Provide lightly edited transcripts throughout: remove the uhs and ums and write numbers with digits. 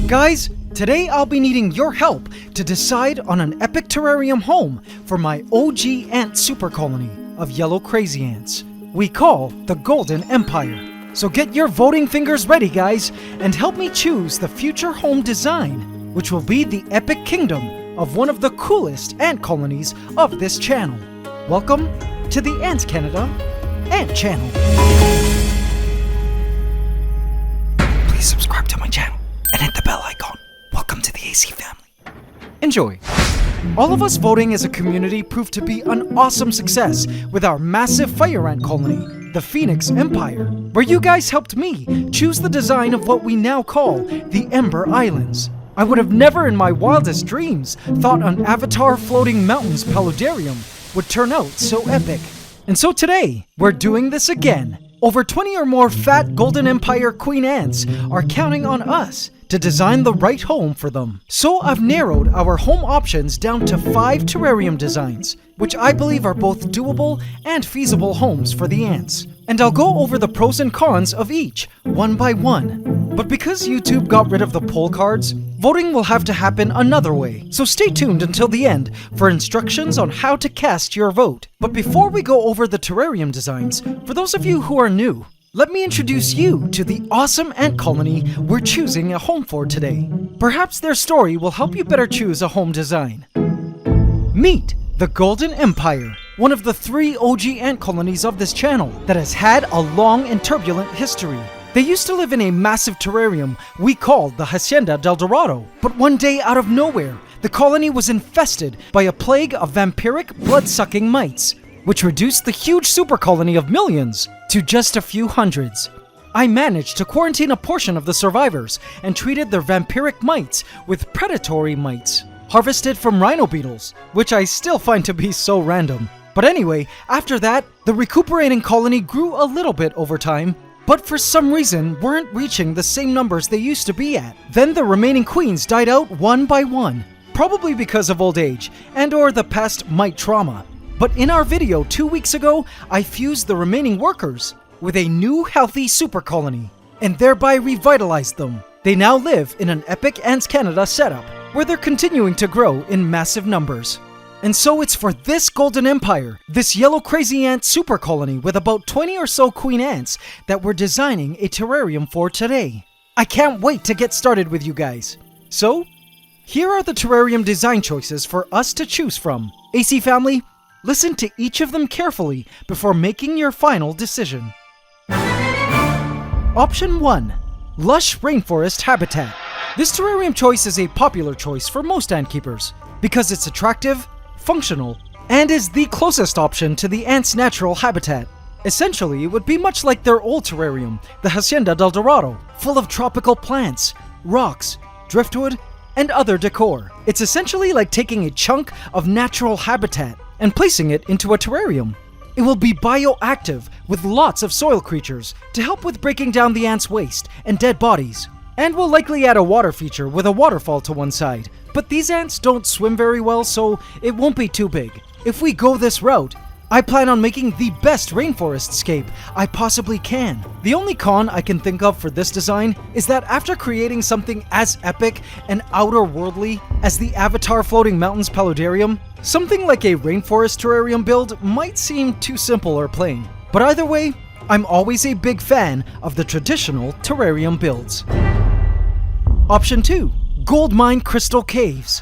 Guys, today I'll be needing your help to decide on an epic terrarium home for my OG ant super colony of yellow crazy ants we call the Golden Empire. So get your voting fingers ready, guys, and help me choose the future home design, which will be the epic kingdom of one of the coolest ant colonies of this channel. Welcome to the AntsCanada Ant Channel. Please subscribe to my channel and hit the bell icon. Welcome to the AC family. Enjoy. All of us voting as a community proved to be an awesome success with our massive fire ant colony, the Phoenix Empire, where you guys helped me choose the design of what we now call the Ember Islands. I would have never in my wildest dreams thought an Avatar Floating Mountains Paludarium would turn out so epic. And so today, we're doing this again. Over 20 or more fat Golden Empire queen ants are counting on us to design the right home for them. So I've narrowed our home options down to 5 terrarium designs, which I believe are both doable and feasible homes for the ants. And I'll go over the pros and cons of each, one by one. But because YouTube got rid of the poll cards, voting will have to happen another way. So stay tuned until the end for instructions on how to cast your vote. But before we go over the terrarium designs, for those of you who are new, let me introduce you to the awesome ant colony we're choosing a home for today. Perhaps their story will help you better choose a home design. Meet the Golden Empire, one of the 3 OG ant colonies of this channel that has had a long and turbulent history. They used to live in a massive terrarium we called the Hacienda del Dorado, but one day out of nowhere, the colony was infested by a plague of vampiric blood-sucking mites, which reduced the huge super colony of millions to just a few hundreds. I managed to quarantine a portion of the survivors and treated their vampiric mites with predatory mites, harvested from rhino beetles, which I still find to be so random. But anyway, after that, the recuperating colony grew a little bit over time, but for some reason weren't reaching the same numbers they used to be at. Then the remaining queens died out one by one, probably because of old age and or the past mite trauma. But in our video 2 weeks ago, I fused the remaining workers with a new healthy super colony and thereby revitalized them. They now live in an epic AntsCanada setup where they're continuing to grow in massive numbers. And so it's for this Golden Empire, this yellow crazy ant super colony with about 20 or so queen ants that we're designing a terrarium for today. I can't wait to get started with you guys. So, here are the terrarium design choices for us to choose from. AC family, listen to each of them carefully before making your final decision. Option 1. Lush Rainforest Habitat. This terrarium choice is a popular choice for most ant keepers because it's attractive, functional, and is the closest option to the ants' natural habitat. Essentially, it would be much like their old terrarium, the Hacienda del Dorado, full of tropical plants, rocks, driftwood, and other decor. It's essentially like taking a chunk of natural habitat and placing it into a terrarium. It will be bioactive with lots of soil creatures to help with breaking down the ants' waste and dead bodies. And we'll likely add a water feature with a waterfall to one side. But these ants don't swim very well, so it won't be too big. If we go this route, I plan on making the best rainforest scape I possibly can. The only con I can think of for this design is that after creating something as epic and outer-worldly as the Avatar Floating Mountains Paludarium, something like a rainforest terrarium build might seem too simple or plain. But either way, I'm always a big fan of the traditional terrarium builds. Option 2. Gold Mine Crystal Caves.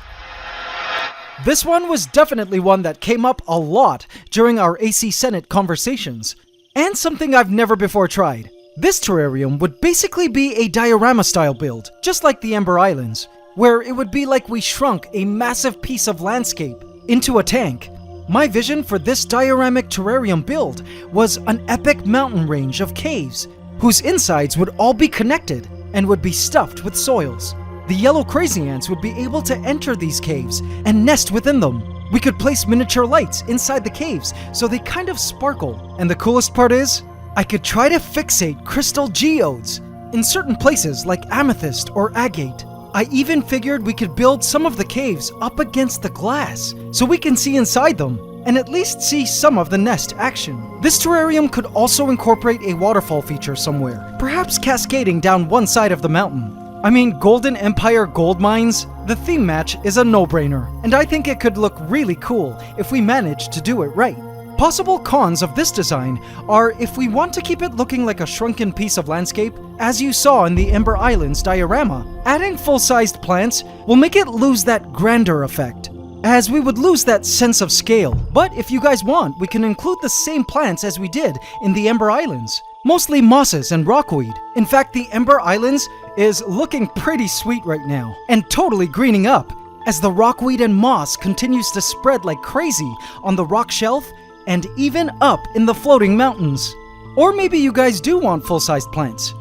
This one was definitely one that came up a lot during our AC Senate conversations, and something I've never before tried. This terrarium would basically be a diorama style build, just like the Ember Islands, where it would be like we shrunk a massive piece of landscape into a tank. My vision for this dioramic terrarium build was an epic mountain range of caves, whose insides would all be connected and would be stuffed with soils. The yellow crazy ants would be able to enter these caves and nest within them. We could place miniature lights inside the caves so they kind of sparkle. And the coolest part is, I could try to fixate crystal geodes in certain places like amethyst or agate. I even figured we could build some of the caves up against the glass so we can see inside them and at least see some of the nest action. This terrarium could also incorporate a waterfall feature somewhere, perhaps cascading down one side of the mountain. I mean, Golden Empire gold mines, the theme match is a no-brainer, and I think it could look really cool if we manage to do it right. Possible cons of this design are if we want to keep it looking like a shrunken piece of landscape, as you saw in the Ember Islands diorama, adding full-sized plants will make it lose that grandeur effect, as we would lose that sense of scale. But if you guys want, we can include the same plants as we did in the Ember Islands, mostly mosses and rockweed. In fact, the Ember Islands is looking pretty sweet right now, and totally greening up, as the rockweed and moss continues to spread like crazy on the rock shelf and even up in the floating mountains. Or maybe you guys do want full-sized plants.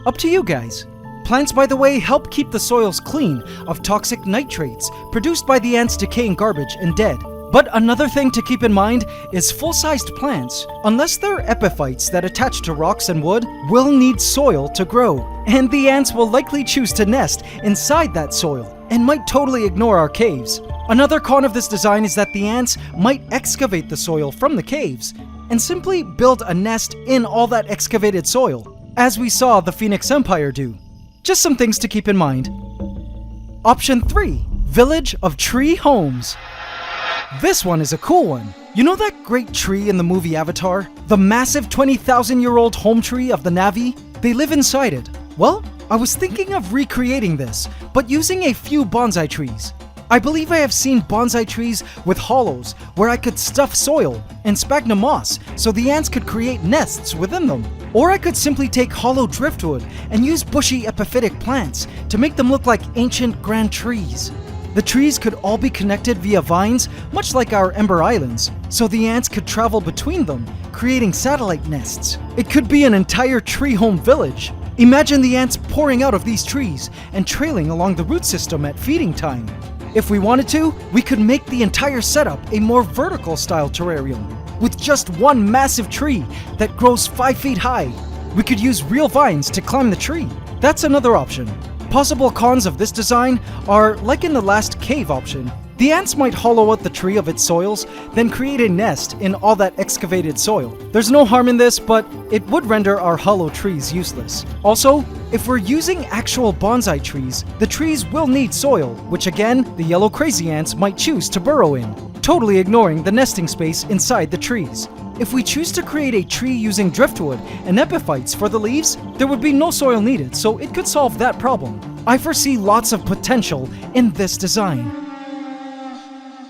Up to you guys. Plants, by the way, help keep the soils clean of toxic nitrates produced by the ants decaying garbage and dead. But another thing to keep in mind is full-sized plants, unless they're epiphytes that attach to rocks and wood, will need soil to grow. And the ants will likely choose to nest inside that soil and might totally ignore our caves. Another con of this design is that the ants might excavate the soil from the caves and simply build a nest in all that excavated soil, as we saw the Phoenix Empire do. Just some things to keep in mind. Option 3. Village of Tree Homes. This one is a cool one. You know that great tree in the movie Avatar? The massive 20,000-year-old home tree of the Na'vi? They live inside it. Well, I was thinking of recreating this, but using a few bonsai trees. I believe I have seen bonsai trees with hollows where I could stuff soil and sphagnum moss so the ants could create nests within them. Or I could simply take hollow driftwood and use bushy epiphytic plants to make them look like ancient grand trees. The trees could all be connected via vines, much like our Ember Islands, so the ants could travel between them, creating satellite nests. It could be an entire tree home village. Imagine the ants pouring out of these trees and trailing along the root system at feeding time. If we wanted to, we could make the entire setup a more vertical style terrarium, with just one massive tree that grows 5 feet high. We could use real vines to climb the tree. That's another option. Possible cons of this design are, like in the last cave option, the ants might hollow out the tree of its soils, then create a nest in all that excavated soil. There's no harm in this, but it would render our hollow trees useless. Also, if we're using actual bonsai trees, the trees will need soil, which again, the yellow crazy ants might choose to burrow in, totally ignoring the nesting space inside the trees. If we choose to create a tree using driftwood and epiphytes for the leaves, there would be no soil needed, so it could solve that problem. I foresee lots of potential in this design.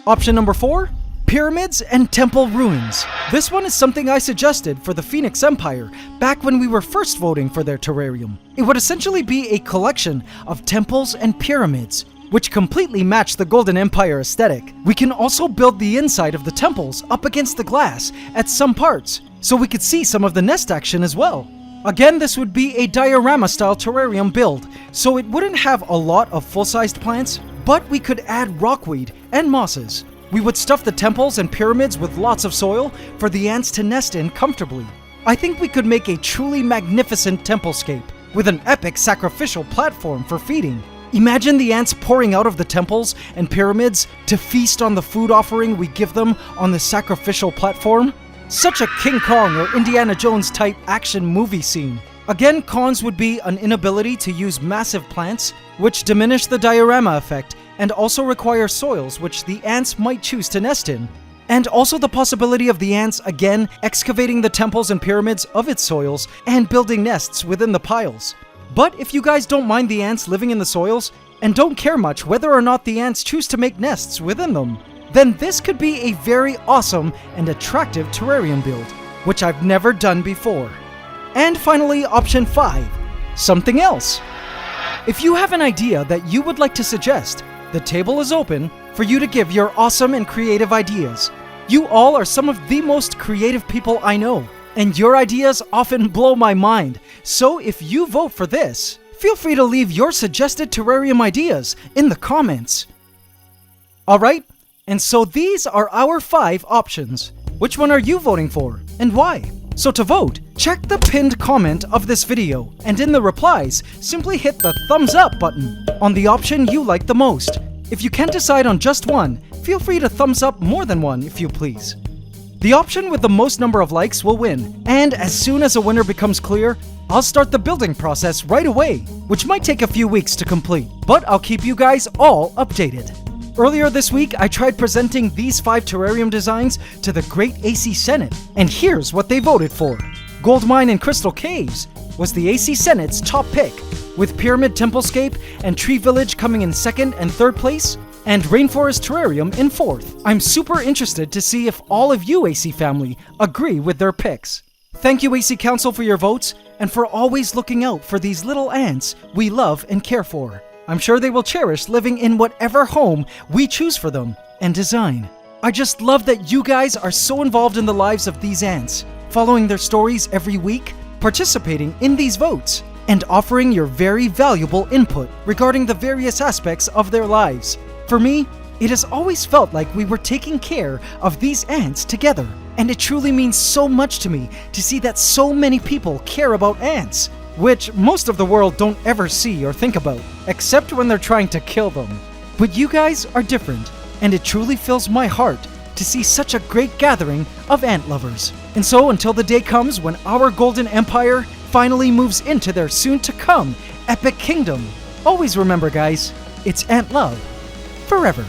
Option number 4, pyramids and temple ruins. This one is something I suggested for the Phoenix Empire back when we were first voting for their terrarium. It would essentially be a collection of temples and pyramids, which completely match the Golden Empire aesthetic. We can also build the inside of the temples up against the glass at some parts, so we could see some of the nest action as well. Again, this would be a diorama-style terrarium build, so it wouldn't have a lot of full-sized plants, but we could add rockweed and mosses. We would stuff the temples and pyramids with lots of soil for the ants to nest in comfortably. I think we could make a truly magnificent templescape with an epic sacrificial platform for feeding. Imagine the ants pouring out of the temples and pyramids to feast on the food offering we give them on the sacrificial platform. Such a King Kong or Indiana Jones type action movie scene. Again, cons would be an inability to use massive plants, which diminish the diorama effect and also require soils which the ants might choose to nest in. And also the possibility of the ants again excavating the temples and pyramids of its soils and building nests within the piles. But if you guys don't mind the ants living in the soils and don't care much whether or not the ants choose to make nests within them, then this could be a very awesome and attractive terrarium build, which I've never done before. And finally, option 5, something else. If you have an idea that you would like to suggest, the table is open for you to give your awesome and creative ideas. You all are some of the most creative people I know, and your ideas often blow my mind. So if you vote for this, feel free to leave your suggested terrarium ideas in the comments. Alright, and so these are our 5 options. Which one are you voting for, and why? So to vote, check the pinned comment of this video, and in the replies, simply hit the thumbs up button on the option you like the most. If you can't decide on just one, feel free to thumbs up more than one if you please. The option with the most number of likes will win, and as soon as a winner becomes clear, I'll start the building process right away, which might take a few weeks to complete, but I'll keep you guys all updated. Earlier this week, I tried presenting these 5 terrarium designs to the Great AC Senate, and here's what they voted for. Gold Mine and Crystal Caves was the AC Senate's top pick, with Pyramid Templescape and Tree Village coming in 2nd and 3rd place, and Rainforest Terrarium in 4th. I'm super interested to see if all of you AC family agree with their picks. Thank you AC Council for your votes, and for always looking out for these little ants we love and care for. I'm sure they will cherish living in whatever home we choose for them and design. I just love that you guys are so involved in the lives of these ants, following their stories every week, participating in these votes, and offering your very valuable input regarding the various aspects of their lives. For me, it has always felt like we were taking care of these ants together, and it truly means so much to me to see that so many people care about ants, which most of the world don't ever see or think about, except when they're trying to kill them. But you guys are different, and it truly fills my heart to see such a great gathering of ant lovers. And so until the day comes when our Golden Empire finally moves into their soon-to-come epic kingdom, always remember guys, it's ant love forever.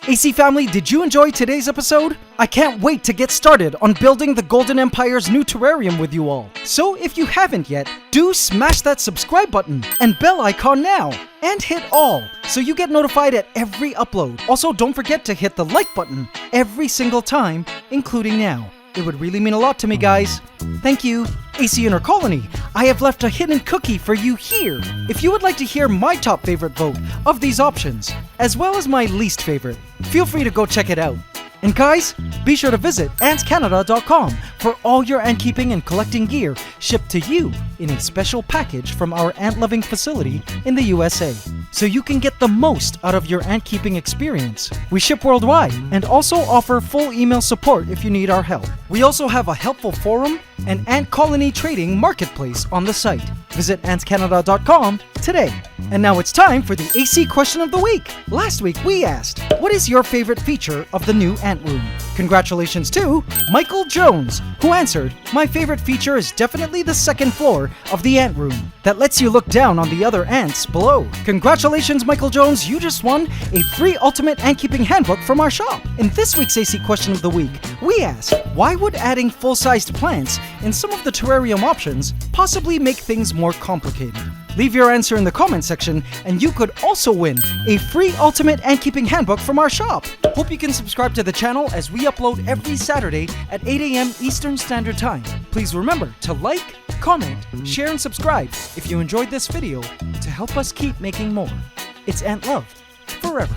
AC family, did you enjoy today's episode? I can't wait to get started on building the Golden Empire's new terrarium with you all. So if you haven't yet, do smash that subscribe button and bell icon now, and hit all so you get notified at every upload. Also, don't forget to hit the like button every single time, including now. It would really mean a lot to me, guys. Thank you. AC Inner Colony, I have left a hidden cookie for you here. If you would like to hear my top favorite vote of these options, as well as my least favorite, feel free to go check it out. And guys, be sure to visit AntsCanada.com for all your ant keeping and collecting gear shipped to you in a special package from our ant-loving facility in the USA, so you can get the most out of your ant keeping experience. We ship worldwide and also offer full email support if you need our help. We also have a helpful forum and ant colony trading marketplace on the site. Visit AntsCanada.com today. And now it's time for the AC question of the week. Last week we asked, what is your favorite feature of the new ant room? Congratulations to Michael Jones, who answered, my favorite feature is definitely the 2nd floor of the ant room that lets you look down on the other ants below. Congratulations, Michael Jones, you just won a free ultimate ant keeping handbook from our shop. In this week's AC question of the week, we asked, why would adding full-sized plants in some of the terrarium options possibly make things more complicated? Leave your answer in the comment section, and you could also win a free ultimate ant keeping handbook from our shop. Hope you can subscribe to the channel as we upload every Saturday at 8 a.m. Eastern Standard Time. Please remember to like, comment, share, and subscribe if you enjoyed this video to help us keep making more. It's ant love forever.